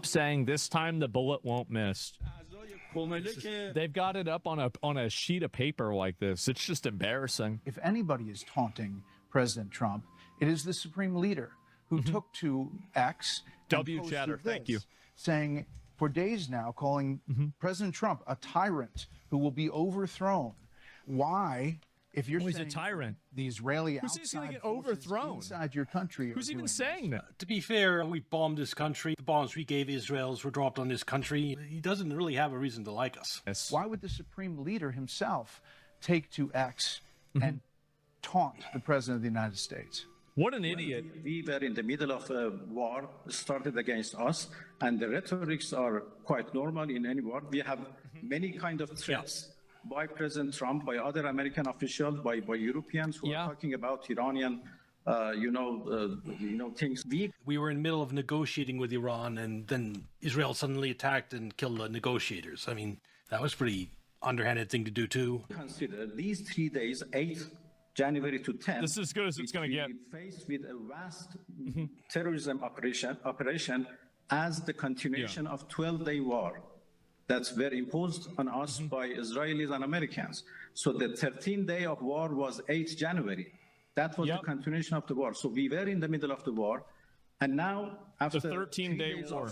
saying this time the bullet won't miss. They've got it up on a sheet of paper like this. It's just embarrassing. If anybody is taunting President Trump, it is the supreme leader who took to X. W chatter, thank you. Saying for days now, calling President Trump a tyrant who will be overthrown. Why? If you're he's a tyrant, the Israeli who's going to get overthrown inside your country, who's even saying that? To be fair, we bombed this country. The bombs we gave Israel's were dropped on this country. He doesn't really have a reason to like us. Yes. Why would the supreme leader himself take to X and taunt the president of the United States? What an idiot. We were in the middle of a war started against us, and the rhetorics are quite normal in any war. We have many kind of threats. By President Trump, by other American officials, by Europeans who are talking about Iranian, things. We were in the middle of negotiating with Iran, and then Israel suddenly attacked and killed the negotiators. I mean, that was pretty underhanded thing to do too. Consider these 3 days, 8th January to 10th. This is as good as it's going to get. Faced with a vast terrorism operation as the continuation of 12-day war. That's were imposed on us by Israelis and Americans. So the 13th day of war was 8th January. That was the continuation of the war. So we were in the middle of the war. And now, after the 13-day war,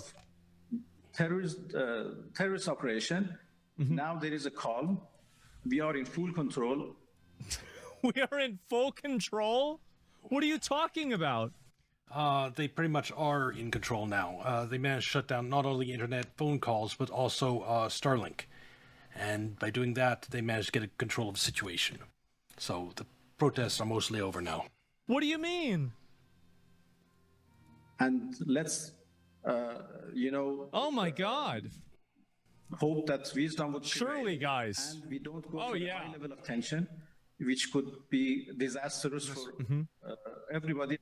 terrorist operation, now there is a calm. We are in full control. We are in full control? What are you talking about? They pretty much are in control now. They managed to shut down not only internet phone calls, but also Starlink. And by doing that, they managed to get control of the situation. So the protests are mostly over now. What do you mean? And let's, Oh my God. Hope that wisdom would surely, guys. And we don't go to a high level of tension, which could be disastrous for everybody.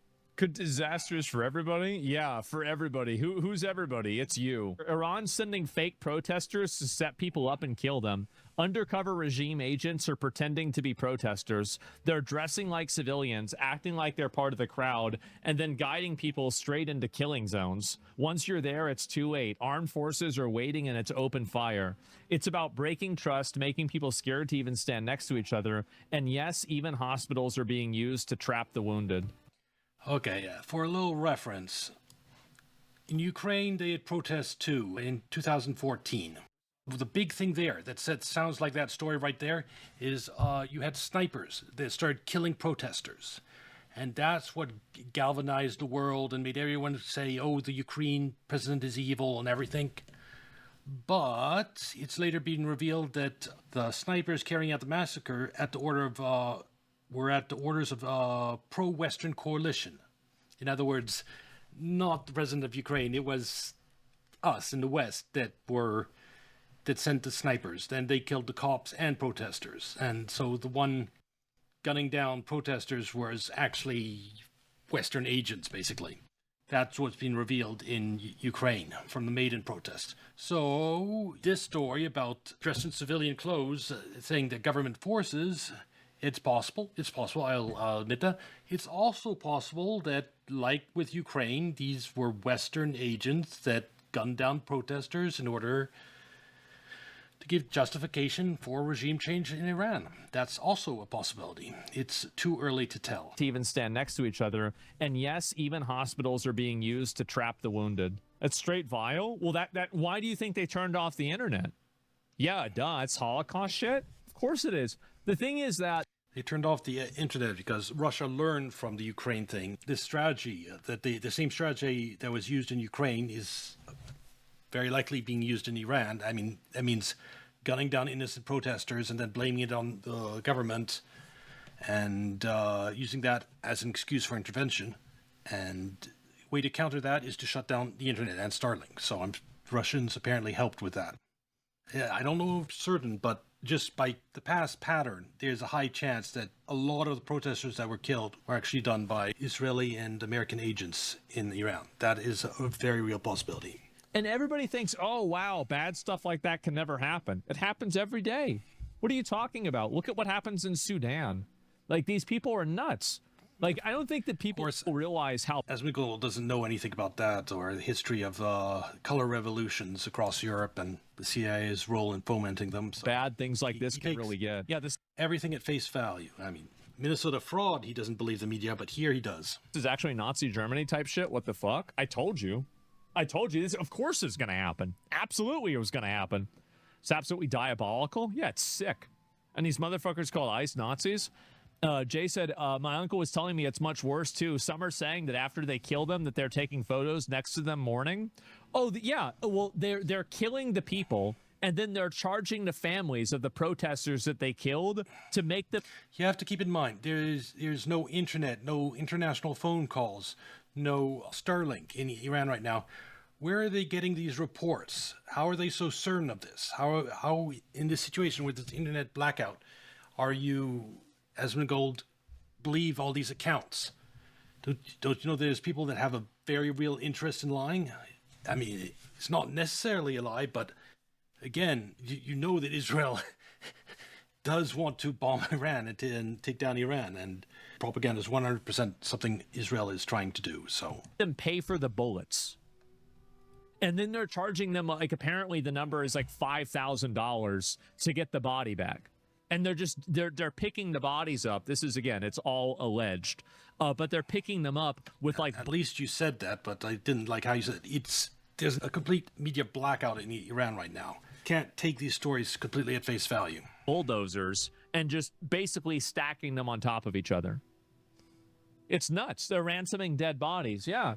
Disastrous for everybody? Yeah, for everybody. Who's everybody? It's you. Iran's sending fake protesters to set people up and kill them. Undercover regime agents are pretending to be protesters. They're dressing like civilians, acting like they're part of the crowd, and then guiding people straight into killing zones. Once you're there, it's too late. Armed forces are waiting and it's open fire. It's about breaking trust, making people scared to even stand next to each other. And yes, even hospitals are being used to trap the wounded. Okay, for a little reference, in Ukraine they had protests too in 2014. The big thing there that sounds like that story right there is you had snipers that started killing protesters. And that's what galvanized the world and made everyone say, oh, the Ukraine president is evil and everything. But it's later been revealed that the snipers carrying out the massacre were at the orders of pro-Western coalition. In other words, not the president of Ukraine. It was us in the West that sent the snipers. Then they killed the cops and protesters. And so the one gunning down protesters was actually Western agents, basically. That's what's been revealed in Ukraine from the Maidan protest. So this story about dressed in civilian clothes, saying that government forces... It's possible, I'll admit that. It's also possible that, like with Ukraine, these were Western agents that gunned down protesters in order to give justification for regime change in Iran. That's also a possibility. It's too early to tell. To even stand next to each other. And yes, even hospitals are being used to trap the wounded. That's straight vile? Well, why do you think they turned off the internet? Yeah, duh, it's Holocaust shit? Of course it is. The thing is that they turned off the internet because Russia learned from the Ukraine thing. This strategy, the same strategy that was used in Ukraine is very likely being used in Iran. I mean, that means gunning down innocent protesters and then blaming it on the government and using that as an excuse for intervention. And the way to counter that is to shut down the internet and Starlink. So Russians apparently helped with that. Yeah, I don't know for certain, but just by the past pattern, there's a high chance that a lot of the protesters that were killed were actually done by Israeli and American agents in Iran. That is a very real possibility. And everybody thinks, oh, wow, bad stuff like that can never happen. It happens every day. What are you talking about? Look at what happens in Sudan. Like, these people are nuts. Like, I don't think that people realize how Asmongold doesn't know anything about that or the history of color revolutions across Europe and the CIA's role in fomenting them. So bad things like this can really get. Yeah, this everything at face value. I mean, Minnesota fraud, he doesn't believe the media, but here he does. is actually Nazi Germany type shit. What the fuck? I told you. This, of course it's going to happen. Absolutely it was going to happen. It's absolutely diabolical. Yeah, it's sick. And these motherfuckers called ICE Nazis. Jay said, my uncle was telling me it's much worse too. Some are saying that after they kill them, that they're taking photos next to them mourning. Oh, yeah. Well, they're killing the people, and then they're charging the families of the protesters that they killed to make them. You have to keep in mind, there's no internet, no international phone calls, no Starlink in Iran right now. Where are they getting these reports? How are they so certain of this? How in this situation with this internet blackout, are you, Asmongold, believe all these accounts? Don't you know there's people that have a very real interest in lying? I mean, it's not necessarily a lie, but again, you know that Israel does want to bomb Iran and take down Iran, and propaganda is 100% something Israel is trying to do. So them pay for the bullets. And then they're charging them, like, apparently the number is like $5,000 to get the body back. And they're picking the bodies up. This is, again, it's all alleged. But they're picking them up with, like... At least you said that, but I didn't like how you said it. There's a complete media blackout in Iran right now. Can't take these stories completely at face value. Bulldozers and just basically stacking them on top of each other. It's nuts. They're ransoming dead bodies. Yeah.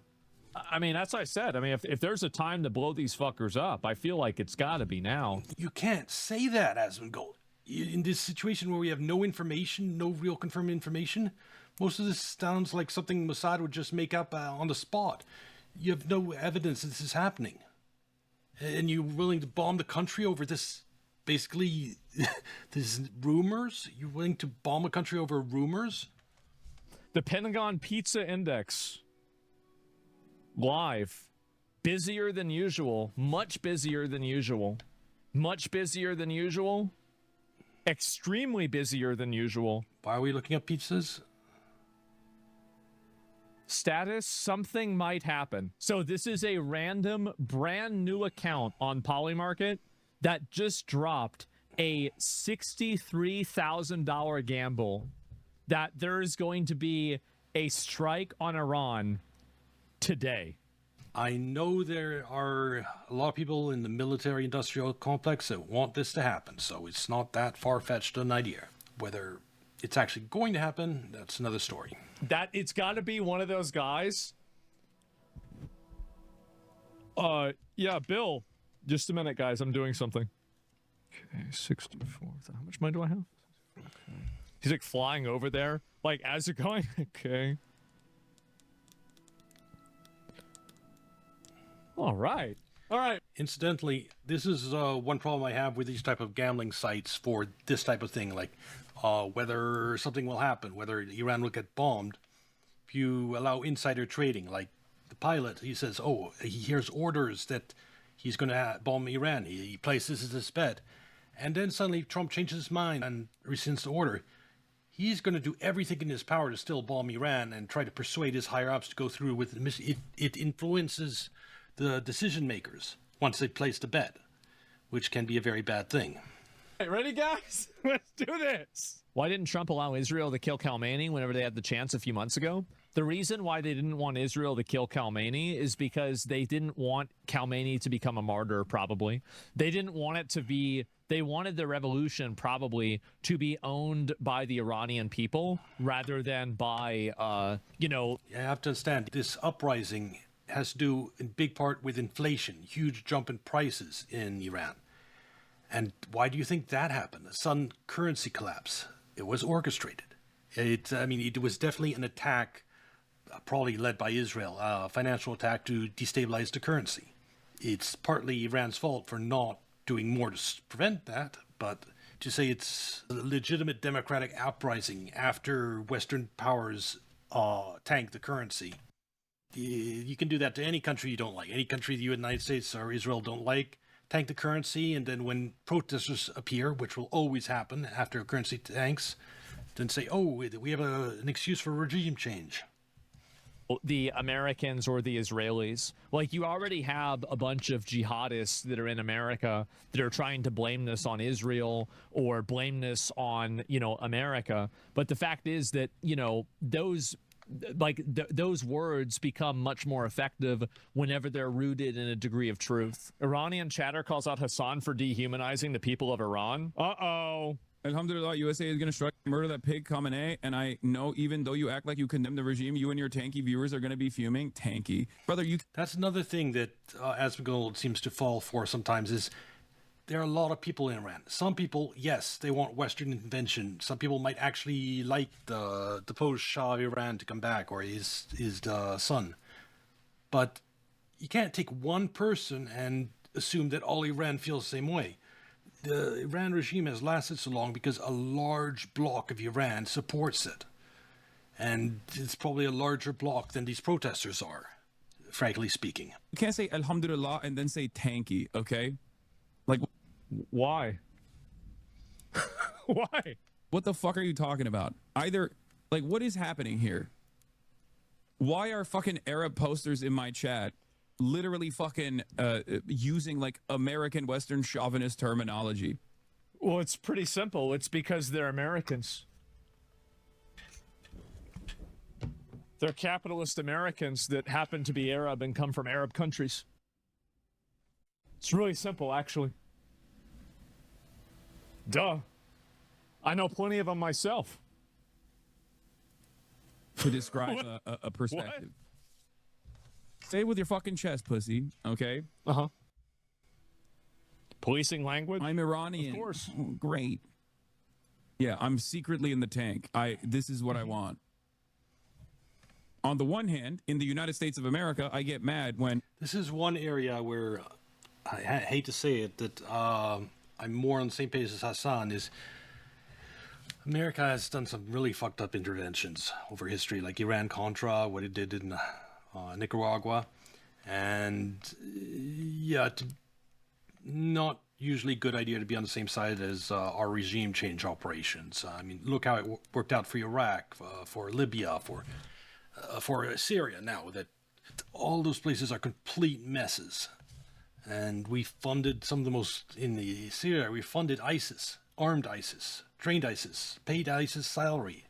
I mean, that's what I said. I mean, if there's a time to blow these fuckers up, I feel like it's got to be now. You can't say that, Asmongold. In this situation where we have no information, no real confirmed information, most of this sounds like something Mossad would just make up on the spot. You have no evidence that this is happening. And you're willing to bomb the country over this, basically, this rumors? You're willing to bomb a country over rumors? The Pentagon Pizza Index. Live. Busier than usual. Much busier than usual. Much busier than usual. Extremely busier than usual. Why are we looking at pizzas? Status, something might happen. So this is a random brand new account on Polymarket that just dropped a $63,000 gamble that there is going to be a strike on Iran today. I know there are a lot of people in the military-industrial complex that want this to happen, so it's not that far-fetched an idea. Whether it's actually going to happen, that's another story. That it's got to be one of those guys. Yeah, Bill. Just a minute, guys. I'm doing something. Okay, 64. How much money do I have? Okay. He's like flying over there, like as you're going. Okay. All right. Incidentally, this is one problem I have with these type of gambling sites for this type of thing, like whether something will happen, whether Iran will get bombed. If you allow insider trading, like the pilot, he says, oh, he hears orders that he's going to bomb Iran. He places his bet. And then suddenly Trump changes his mind and rescinds the order. He's going to do everything in his power to still bomb Iran and try to persuade his higher-ups to go through with it. It influences the decision makers once they placed a bet, which can be a very bad thing. Hey, ready, guys? Let's do this. Why didn't Trump allow Israel to kill Khamenei whenever they had the chance a few months ago? The reason why they didn't want Israel to kill Khamenei is because they didn't want Khamenei to become a martyr, probably. They didn't want it to be... They wanted the revolution probably to be owned by the Iranian people rather than by, You have to understand, this uprising has to do in big part with inflation, huge jump in prices in Iran. And why do you think that happened? A sudden currency collapse. It was orchestrated. It was definitely an attack, probably led by Israel, a financial attack to destabilize the currency. It's partly Iran's fault for not doing more to prevent that, but to say it's a legitimate democratic uprising after Western powers tank the currency, you can do that to any country you don't like. Any country the United States or Israel don't like, tank the currency, and then when protesters appear, which will always happen after a currency tanks, than say, oh, we have an excuse for regime change. The Americans or the Israelis. Like, you already have a bunch of jihadists that are in America that are trying to blame this on Israel or blame this on, America. But the fact is that, those those words become much more effective whenever they're rooted in a degree of truth. Iranian chatter calls out Hassan for dehumanizing the people of Iran. Uh-oh. Alhamdulillah, USA is going to strike murder that pig Khamenei, and I know even though you act like you condemn the regime, you and your tanky viewers are going to be fuming. Tanky. Brother, you... That's another thing that Asmongold seems to fall for sometimes is there are a lot of people in Iran. Some people, yes, they want Western intervention. Some people might actually like the deposed Shah of Iran to come back, or his son. But you can't take one person and assume that all Iran feels the same way. The Iran regime has lasted so long because a large block of Iran supports it. And it's probably a larger block than these protesters are, frankly speaking. You can't say Alhamdulillah and then say tanky, okay? Like, why? Why? What the fuck are you talking about? Either, like, what is happening here? Why are fucking Arab posters in my chat literally fucking using like American Western chauvinist terminology? Well, it's pretty simple. It's because they're Americans. They're capitalist Americans that happen to be Arab and come from Arab countries. It's really simple, actually. Duh. I know plenty of them myself. To describe a perspective. What? Say it with your fucking chest, pussy, okay? Uh-huh. Policing language? I'm Iranian. Of course. Oh, great. Yeah, I'm secretly in the tank. This is what I want. On the one hand, in the United States of America, I get mad when... This is one area where, I hate to say it, that I'm more on the same page as Hassan, is America has done some really fucked up interventions over history, like Iran-Contra, what it did in Nicaragua, and yeah, not usually a good idea to be on the same side as our regime change operations. I mean, look how it worked out for Iraq, for Libya, for Syria now, that all those places are complete messes. And we funded some of the most, in the Syria, we funded ISIS, armed ISIS, trained ISIS, paid ISIS salary,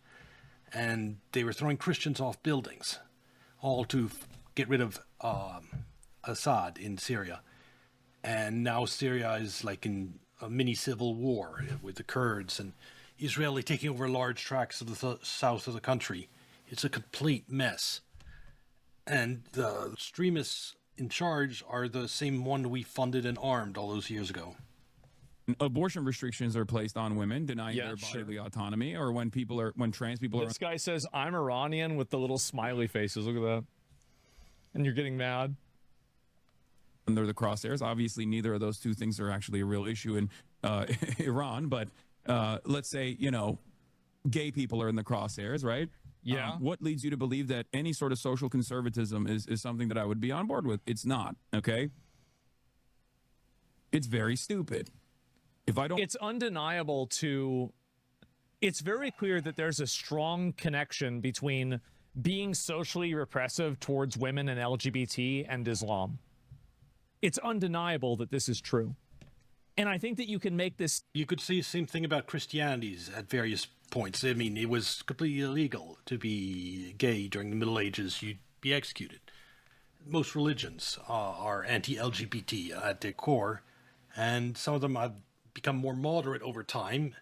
and they were throwing Christians off buildings, all to get rid of Assad in Syria. And now Syria is like in a mini civil war with the Kurds and Israeli taking over large tracts of the south of the country. It's a complete mess. And the extremists in charge are the same one we funded and armed all those years ago. Abortion restrictions are placed on women, denying their bodily autonomy, or when trans people are... This guy says, I'm Iranian with the little smiley faces. Look at that. And you're getting mad. Under the crosshairs. Obviously, neither of those two things are actually a real issue in Iran, but let's say, gay people are in the crosshairs, right? Yeah. What leads you to believe that any sort of social conservatism is something that I would be on board with? It's not, okay? It's very stupid. If I don't... It's undeniable to... It's very clear that there's a strong connection between being socially repressive towards women and LGBT and Islam. It's undeniable that this is true. And I think that you can make this... You could say the same thing about Christianities at various points. I mean, it was completely illegal to be gay during the Middle Ages. You'd be executed. Most religions are anti-LGBT at their core, and some of them have become more moderate over time.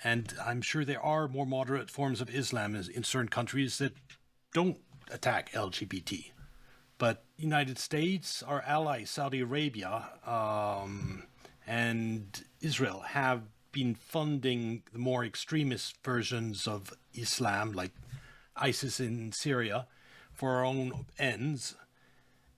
And I'm sure there are more moderate forms of Islam in certain countries that don't attack LGBT. But United States, our allies, Saudi Arabia, and Israel have been funding the more extremist versions of Islam, like ISIS in Syria, for our own ends.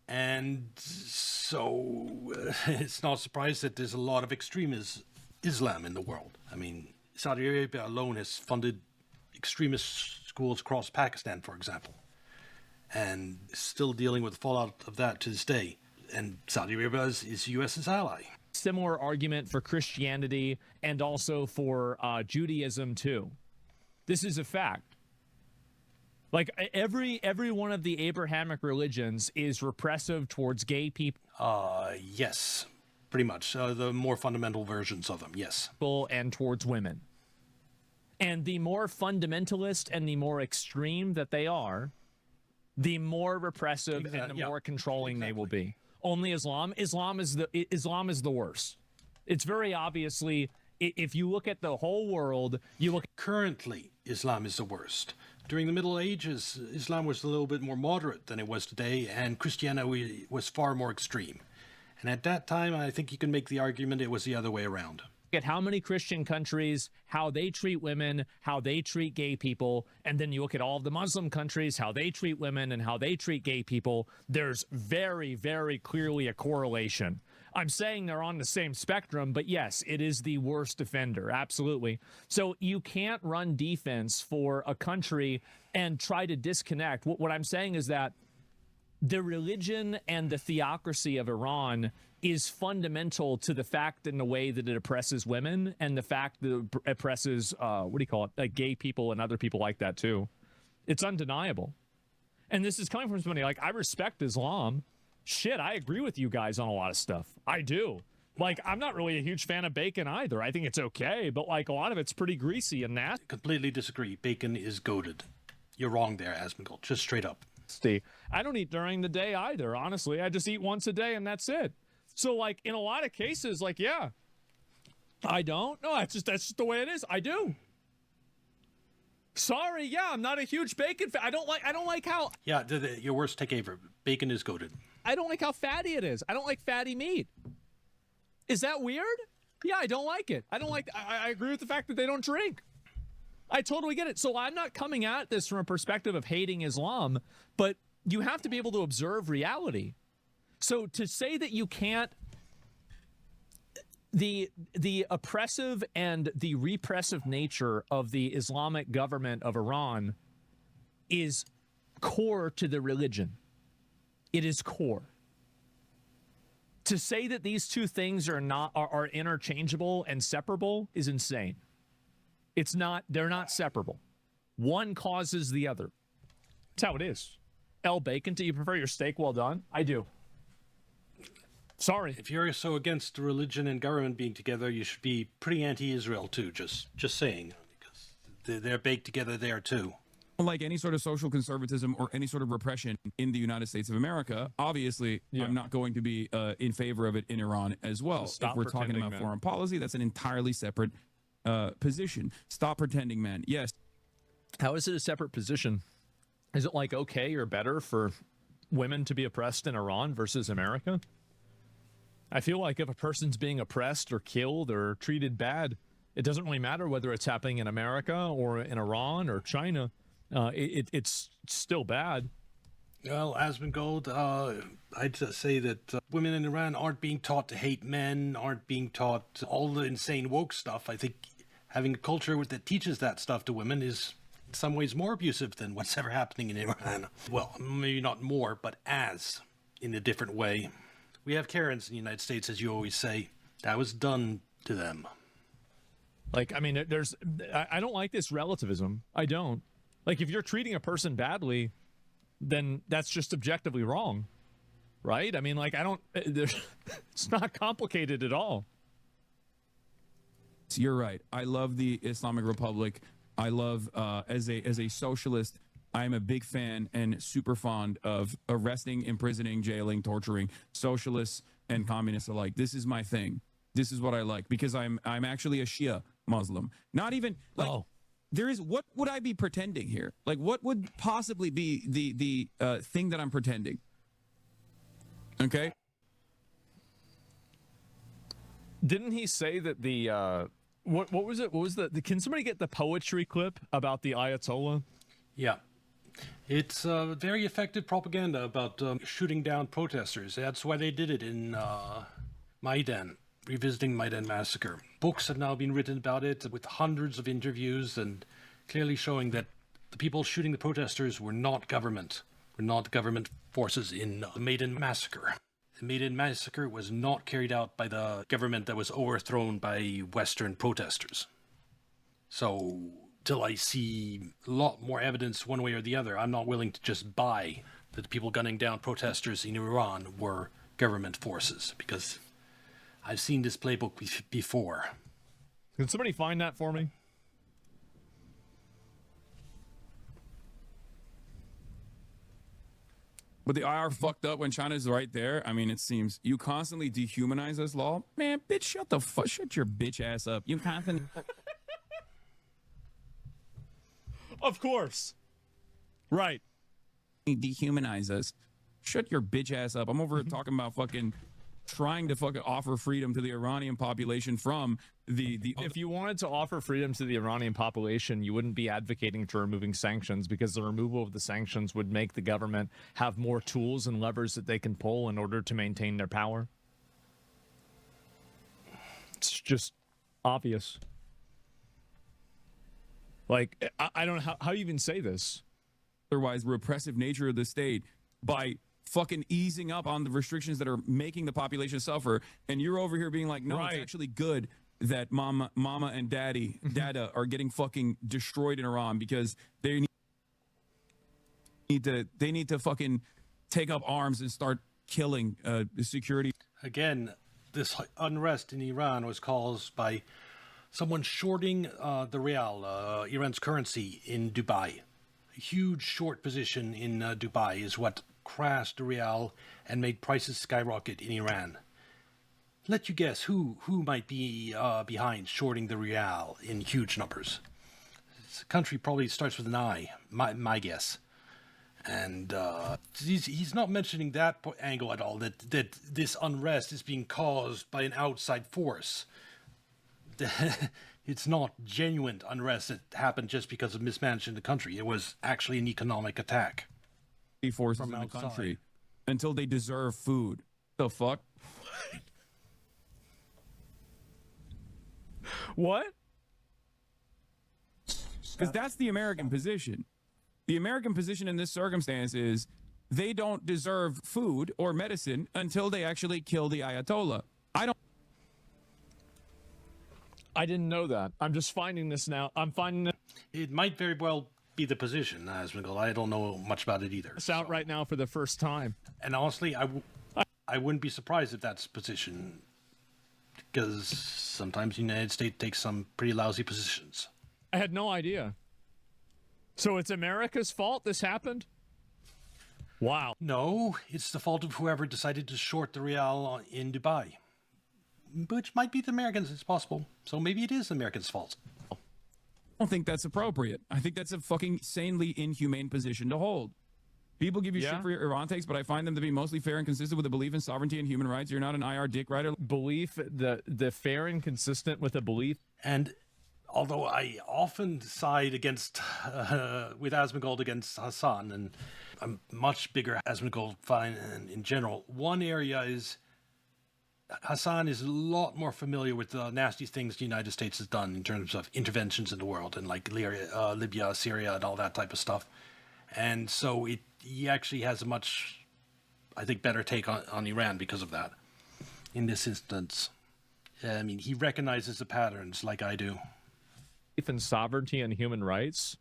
And so it's not a surprise that there's a lot of extremist Islam in the world. I mean, Saudi Arabia alone has funded extremist schools across Pakistan, for example, and still dealing with the fallout of that to this day. And Saudi Arabia is U.S.'s ally. Similar argument for Christianity and also for Judaism, too. This is a fact. Like every one of the Abrahamic religions is repressive towards gay people. Yes, pretty much. The more fundamental versions of them, yes. And towards women. And the more fundamentalist and the more extreme that they are, the more repressive and the more controlling they will be. Only Islam is the worst. It's very obviously, if you look at the whole world, you look. Currently, Islam is the worst. During the Middle Ages, Islam was a little bit more moderate than it was today, and Christianity was far more extreme. And at that time, I think you can make the argument it was the other way around. At how many Christian countries, how they treat women, how they treat gay people, and then you look at all of the Muslim countries, how they treat women and how they treat gay people, there's very, very clearly a correlation. I'm saying they're on the same spectrum, but yes, it is the worst offender, absolutely. So you can't run defense for a country and try to disconnect. What I'm saying is that the religion and the theocracy of Iran is fundamental to the fact and the way that it oppresses women and the fact that it oppresses, like gay people and other people like that too. It's undeniable. And this is coming from somebody like, I respect Islam. Shit, I agree with you guys on a lot of stuff. I do. Like, I'm not really a huge fan of bacon either. I think it's okay, but like a lot of it's pretty greasy and nasty. Completely disagree. Bacon is goated. You're wrong there, Asmongold. Just straight up. I don't eat during the day either, honestly. I just eat once a day and that's it. So like in a lot of cases, like, yeah, I don't. No, that's just the way it is. I do. Sorry, yeah, I'm not a huge bacon fan. I don't like how. Yeah, your worst take ever. Bacon is goated. I don't like how fatty it is. I don't like fatty meat. Is that weird? Yeah, I don't like it. I agree with the fact that they don't drink. I totally get it. So I'm not coming at this from a perspective of hating Islam, but you have to be able to observe reality. So to say that you can't, the oppressive and the repressive nature of the Islamic government of Iran is core to the religion. It is core. To say that these two things are interchangeable and separable is insane. It's not, they're not separable. One causes the other. That's how it is. Bacon, do you prefer your steak well done? I do. Sorry. If you're so against religion and government being together, you should be pretty anti-Israel too, just saying. Because they're baked together there too. Like any sort of social conservatism or any sort of repression in the United States of America, obviously, I'm not going to be in favor of it in Iran as well. So if we're talking about foreign policy, that's an entirely separate position. Stop pretending, man. Yes. How is it a separate position? Is it like okay or better for women to be oppressed in Iran versus America? I feel like if a person's being oppressed or killed or treated bad, it doesn't really matter whether it's happening in America or in Iran or China. It's still bad. Well, Asmongold, I'd say that women in Iran aren't being taught to hate men, aren't being taught all the insane woke stuff. I think having a culture that teaches that stuff to women is in some ways more abusive than what's ever happening in Iran. Well, maybe not more, but in a different way. We have Karens in the United States, as you always say. That was done to them. Like, I mean, I don't like this relativism. I don't. Like, if you're treating a person badly, then that's just objectively wrong, right? I mean, like, it's not complicated at all. You're right. I love the Islamic Republic. I love, as a socialist, I'm a big fan and super fond of arresting, imprisoning, jailing, torturing socialists and communists alike. This is my thing. This is what I like because I'm actually a Shia Muslim. Not even like there is. What would I be pretending here? Like what would possibly be the thing that I'm pretending? Okay. Didn't he say that the what was it? What was can somebody get the poetry clip about the Ayatollah? Yeah. It's very effective propaganda about shooting down protesters. That's why they did it in Maidan, revisiting Maidan massacre. Books have now been written about it with hundreds of interviews and clearly showing that the people shooting the protesters were not government forces in the Maidan massacre. The Maidan massacre was not carried out by the government that was overthrown by Western protesters. So till I see a lot more evidence one way or the other, I'm not willing to just buy that the people gunning down protesters in Iran were government forces, because I've seen this playbook before. Can somebody find that for me? But the IR fucked up when China's right there. I mean, it seems you constantly dehumanize us, law. Man, bitch, shut your bitch ass up. You constantly. Of course. Right. Dehumanize us. Shut your bitch ass up. I'm over here talking about fucking trying to fucking offer freedom to the Iranian population from the If you wanted to offer freedom to the Iranian population, you wouldn't be advocating for removing sanctions, because the removal of the sanctions would make the government have more tools and levers that they can pull in order to maintain their power. It's just obvious. Like, I don't know how do you even say this? otherwise repressive nature of the state by fucking easing up on the restrictions that are making the population suffer. And you're over here being like, no, Right. it's actually good that mama and dada are getting fucking destroyed in Iran because they need to fucking take up arms and start killing the security. Again, this unrest in Iran was caused by someone shorting the rial, Iran's currency, in Dubai. A huge short position in Dubai is what crashed the rial and made prices skyrocket in Iran. Let you guess who might be behind shorting the rial in huge numbers. This country probably starts with an I, my guess. And he's not mentioning that angle at all, that this unrest is being caused by an outside force. It's not genuine unrest that happened just because of mismanaging the country. It was actually an economic attack. Forces From in the outside. country until they deserve food. The fuck? What? Because that's the American position. The American position in this circumstance is they don't deserve food or medicine until they actually kill the Ayatollah. I didn't know that. I'm just finding this now. I'm finding It might very well be the position, Asmongold. I don't know much about it either. this out right now for the first time. And honestly, I wouldn't be surprised if that's the position, because sometimes the United States takes some pretty lousy positions. I had no idea. So it's America's fault this happened? Wow. No, it's the fault of whoever decided to short the rial in Dubai. Which might be the Americans, it's possible. So maybe it is the Americans' fault. I don't think that's appropriate. I think that's a fucking sanely inhumane position to hold. People give you shit for your Iran takes, but I find them to be mostly fair and consistent with a belief in sovereignty and human rights. You're not an IR dick rider. Belief, the fair and consistent with a belief. And although I often side against, with Asmongold against Hassan, and I'm much bigger Asmongold fan in general, one area is Hassan is a lot more familiar with the nasty things the United States has done in terms of interventions in the world, and like Libya, Syria, and all that type of stuff. And so he actually has a much, I think, better take on Iran because of that. In this instance, I mean, he recognizes the patterns like I do. Belief in sovereignty and human rights.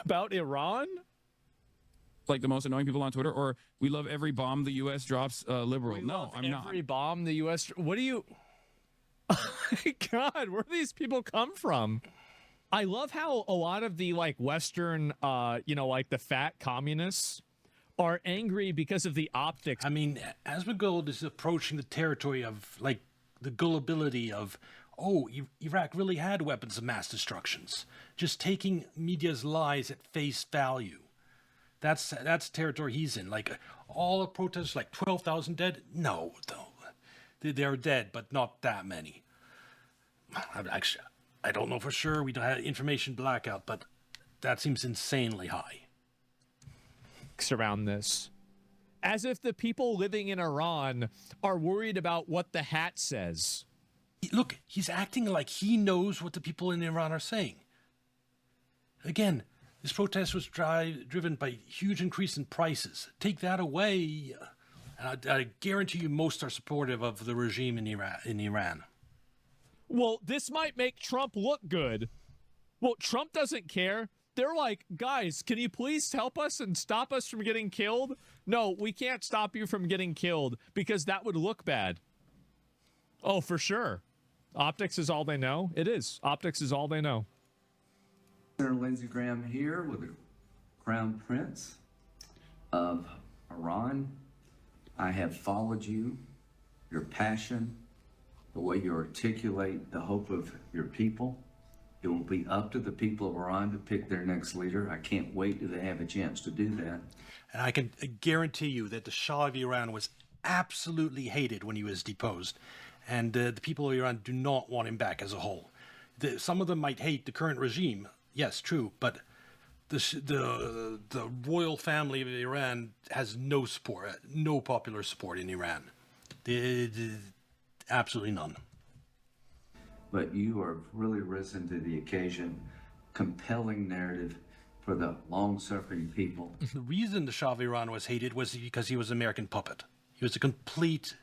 About Iran? Like the most annoying people on Twitter, or we love every bomb the U.S. drops liberal. No, I'm not. Every bomb the U.S. What do you... Oh my God, where do these people come from? I love how a lot of the like Western, like the fat communists are angry because of the optics. I mean, Asmongold is approaching the territory of like the gullibility of, oh, Iraq really had weapons of mass destructions. Just taking media's lies at face value. That's territory he's in. Like all the protests, like 12,000 dead. No, they're dead, but not that many. I don't know for sure. We don't have information blackout, but that seems insanely high. Around this, as if the people living in Iran are worried about what the hat says. Look, he's acting like he knows what the people in Iran are saying. Again, this protest was driven by huge increase in prices. Take that away, and I guarantee you most are supportive of the regime in Iran. Well, this might make Trump look good. Well, Trump doesn't care. They're like, guys, can you please help us and stop us from getting killed? No, we can't stop you from getting killed because that would look bad. Oh, for sure. Optics is all they know. It is. Optics is all they know. Senator Lindsey Graham here with the Crown Prince of Iran. I have followed you, your passion, the way you articulate the hope of your people. It will be up to the people of Iran to pick their next leader. I can't wait till they have a chance to do that. And I can guarantee you that the Shah of Iran was absolutely hated when he was deposed. And the people of Iran do not want him back as a whole. Some of them might hate the current regime. Yes, true. But the royal family of Iran has no support, no popular support in Iran. Absolutely none. But you are really risen to the occasion, compelling narrative for the long-suffering people. The reason the Shah of Iran was hated was because he was an American puppet. He was a complete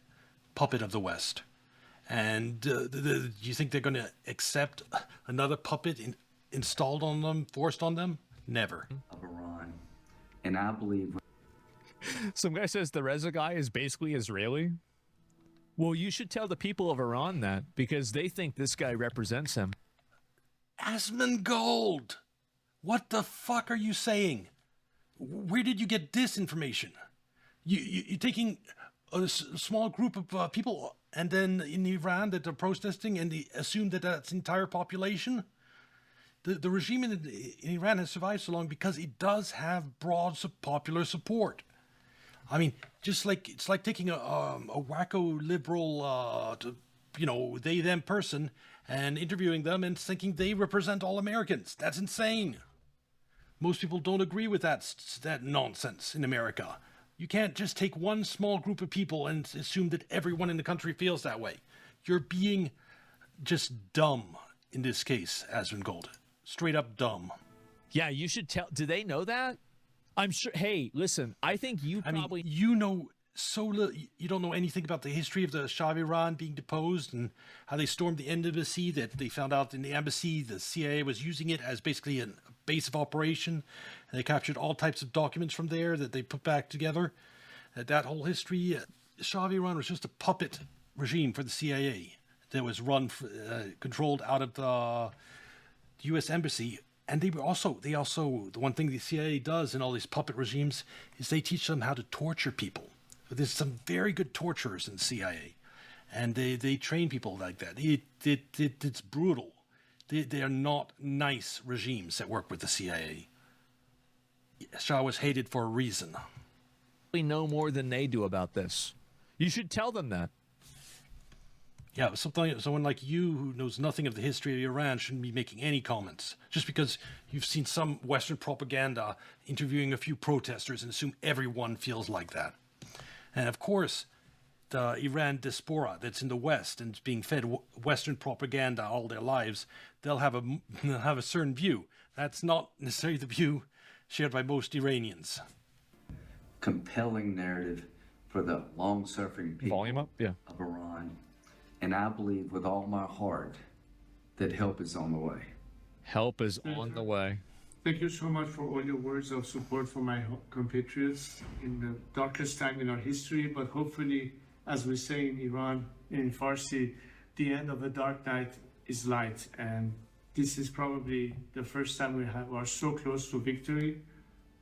puppet of the West. And do you think they're going to accept another puppet installed on them, forced on them? Never. Of Iran. And I believe... Some guy says the Reza guy is basically Israeli. Well, you should tell the people of Iran that because they think this guy represents him. Asmongold! What the fuck are you saying? Where did you get this information? You're taking a small group of people and then in Iran that are protesting and they assume that that's the entire population? The regime in Iran has survived so long because it does have broad popular support. I mean, just like it's like taking a wacko liberal, they them person and interviewing them and thinking they represent all Americans. That's insane. Most people don't agree with that nonsense in America. You can't just take one small group of people and assume that everyone in the country feels that way. You're being just dumb in this case, Asmongold. Straight up dumb. Yeah, you should tell. Do they know that? I'm sure. Hey, listen, I think you probably... you know so little. You don't know anything about the history of the Shah of Iran being deposed and how they stormed the embassy, that they found out in the embassy the CIA was using it as basically a base of operation. And they captured all types of documents from there that they put back together. That whole history, the Shah of Iran was just a puppet regime for the CIA that was controlled out of the U.S. embassy. And they also, the one thing the CIA does in all these puppet regimes is they teach them how to torture people. There's some very good torturers in the CIA, and they train people like that. It's brutal. They are not nice regimes that work with the CIA. Shah was hated for a reason. We know more than they do about this. You should tell them that. Yeah, someone like you who knows nothing of the history of Iran shouldn't be making any comments. Just because you've seen some Western propaganda interviewing a few protesters and assume everyone feels like that. And of course, the Iran diaspora that's in the West and is being fed Western propaganda all their lives, they'll have a certain view. That's not necessarily the view shared by most Iranians. Compelling narrative for the long-suffering people Volume up? Yeah. of Iran. And I believe with all my heart that help is on the way. Help is on the way. Thank you so much for all your words of support for my compatriots in the darkest time in our history. But hopefully, as we say in Iran, in Farsi, the end of the dark night is light. And this is probably the first time we are so close to victory.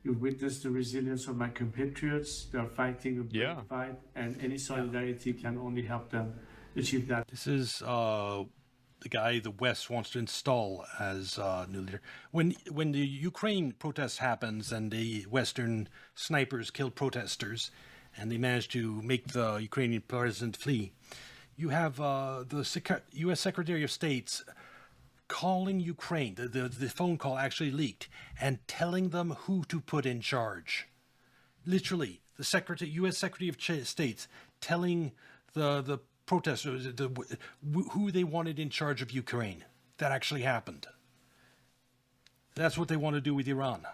You've witnessed the resilience of my compatriots. They are fighting a brave fight, and any solidarity can only help them achieve that. This is the guy the West wants to install as new leader. When the Ukraine protest happens and the Western snipers kill protesters, and they manage to make the Ukrainian president flee, you have the U.S. Secretary of State's calling Ukraine. The phone call actually leaked and telling them who to put in charge. Literally, the U.S. Secretary of State telling the protesters who they wanted in charge of Ukraine. That actually happened. That's what they want to do with Iran.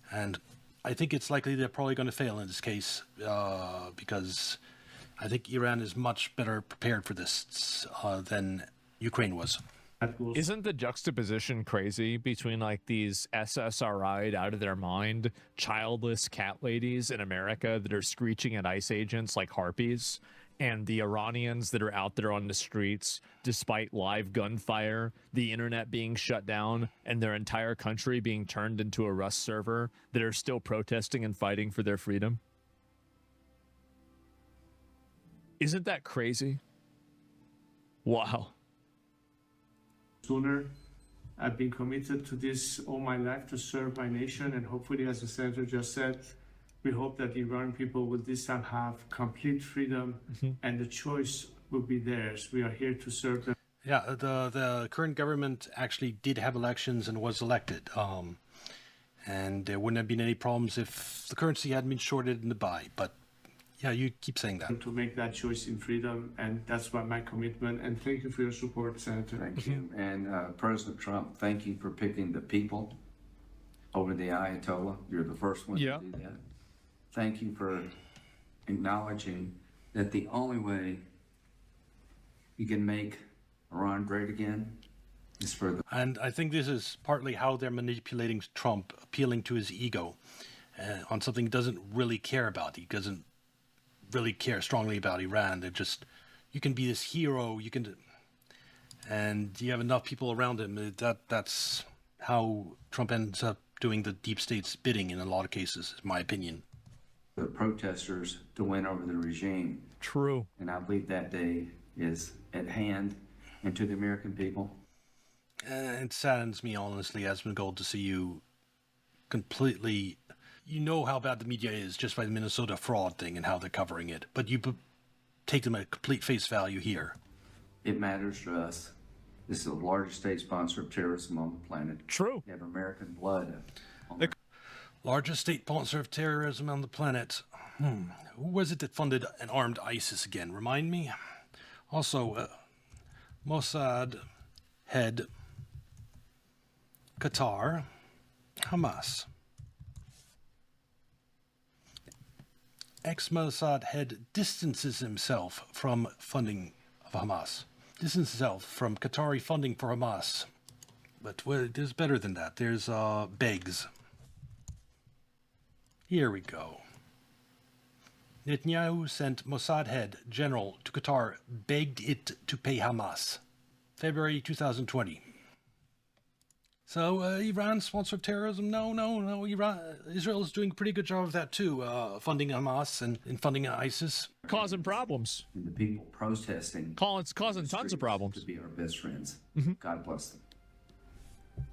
And I think it's likely they're probably going to fail in this case because I think Iran is much better prepared for this than Ukraine was. That goes Isn't the juxtaposition crazy between like these SSRI'd out of their mind, childless cat ladies in America that are screeching at ICE agents like harpies, and the Iranians that are out there on the streets despite live gunfire, the internet being shut down, and their entire country being turned into a Rust server that are still protesting and fighting for their freedom? Isn't that crazy? Wow. sooner. I've been committed to this all my life to serve my nation, and hopefully, as the senator just said, we hope that the Iranian people will this time have complete freedom and the choice will be theirs. We are here to serve them. Yeah, the current government actually did have elections and was elected. And there wouldn't have been any problems if the currency hadn't been shorted in Dubai. But yeah, you keep saying that. To make that choice in freedom, and that's why my commitment. And thank you for your support, Senator. Thank you. And President Trump, thank you for picking the people over the Ayatollah. You're the first one Yeah. to do that. Thank you for acknowledging that the only way you can make Iran great again is for the And I think this is partly how they're manipulating Trump, appealing to his ego on something he doesn't really care about. He doesn't really care strongly about Iran. They're just, you can be this hero, you can, and you have enough people around him. That's how Trump ends up doing the deep state's bidding in a lot of cases, in my opinion. protesters to win over the regime. True. And I believe that day is at hand. And to the American people, It saddens me, honestly, Asmongold, to see you completely... You know how bad the media is just by the Minnesota fraud thing and how they're covering it, but you take them at complete face value here. it matters to us. This is the largest state sponsor of terrorism on the planet. True. You have American blood on the Largest state sponsor of terrorism on the planet. Who was it that funded and armed ISIS again? Remind me? Also, Mossad, head, Qatar, Hamas. Ex-Mossad head distances himself from funding of Hamas. Distances himself from Qatari funding for Hamas. But there's better than that. There's begs. Here we go. Netanyahu sent Mossad head general to Qatar, begged it to pay Hamas. February 2020. So Iran sponsored terrorism? No. Israel is doing a pretty good job of that too, funding Hamas and funding ISIS. Causing problems. and the people protesting. It's causing tons of problems. To be our best friends. God bless them.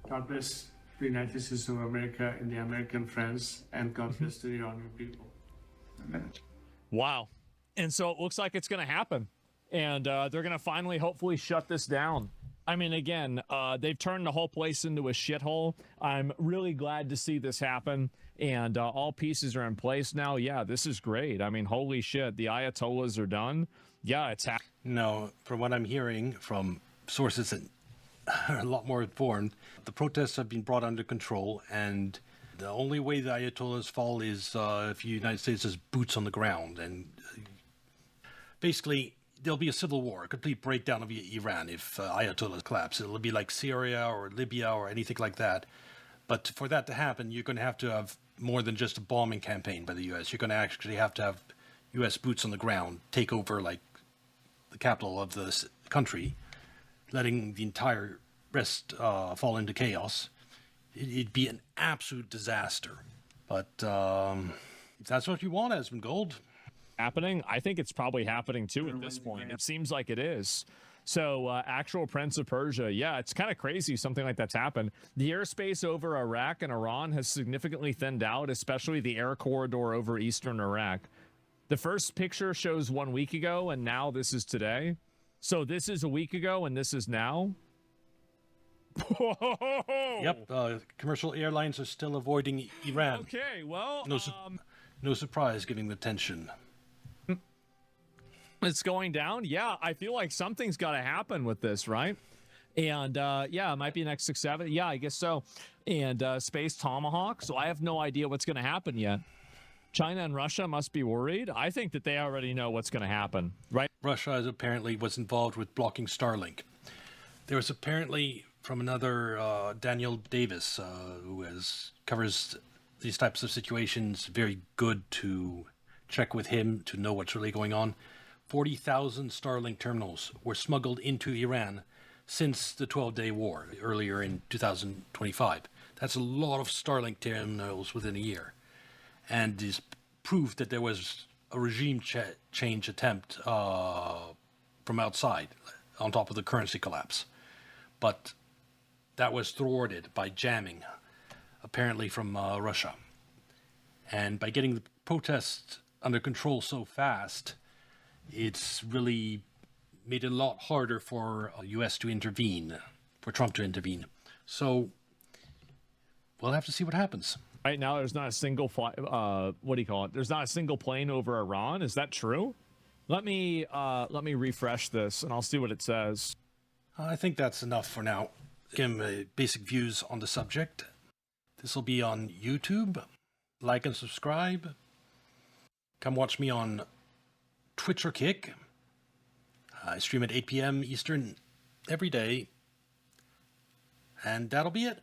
God bless the United States of America and the American friends, and God bless the Iranian people. Amen. Wow. And so it looks like it's going to happen. And they're going to finally, hopefully, shut this down. I mean, again, they've turned the whole place into a shithole. I'm really glad to see this happen. And all pieces are in place now. Yeah, this is great. I mean, holy shit. The Ayatollahs are done. Yeah, it's happening. No, from what I'm hearing from sources that are a lot more informed, the protests have been brought under control, and the only way the Ayatollahs fall is if the United States has boots on the ground. And basically, there'll be a civil war, a complete breakdown of Iran if Ayatollahs collapse. It'll be like Syria or Libya or anything like that. But for that to happen, you're going to have more than just a bombing campaign by the U.S. You're going to actually have to have U.S. boots on the ground take over like the capital of the country, letting the entire rest fall into chaos. It'd be an absolute disaster. But if that's what you want, Asmongold. Happening. I think it's probably happening too at this point. It seems like it is. So actual Prince of Persia, yeah, it's kind of crazy something like that's happened. The airspace over Iraq and Iran has significantly thinned out, especially the air corridor over eastern Iraq. The first picture shows 1 week ago, and now this is today. So this is a week ago, and this is now. Yep, commercial airlines are still avoiding Iran. Okay, well, No surprise getting the tension. it's going down. Yeah, I feel like something's got to happen with this, right? And yeah, it might be next 6-7. Yeah, I guess so. And Space Tomahawk. So I have no idea what's going to happen yet. China and Russia must be worried. I think that they already know what's going to happen, right? Russia apparently was involved with blocking Starlink. There was apparently from another Daniel Davis, who covers these types of situations. Very good to check with him to know what's really going on. 40,000 Starlink terminals were smuggled into Iran since the 12-day war earlier in 2025. That's a lot of Starlink terminals within a year, and is proof that there was a regime change attempt from outside on top of the currency collapse. But that was thwarted by jamming, apparently from Russia. And by getting the protests under control so fast, it's really made it a lot harder for the U.S. to intervene, for Trump to intervene. So we'll have to see what happens. Right now, there's not a single There's not a single plane over Iran. Is that true? Let me refresh this, and I'll see what it says. I think that's enough for now. Give him basic views on the subject. This will be on YouTube. Like and subscribe. Come watch me on Twitch or Kick. I stream at 8 p.m. Eastern every day. And that'll be it.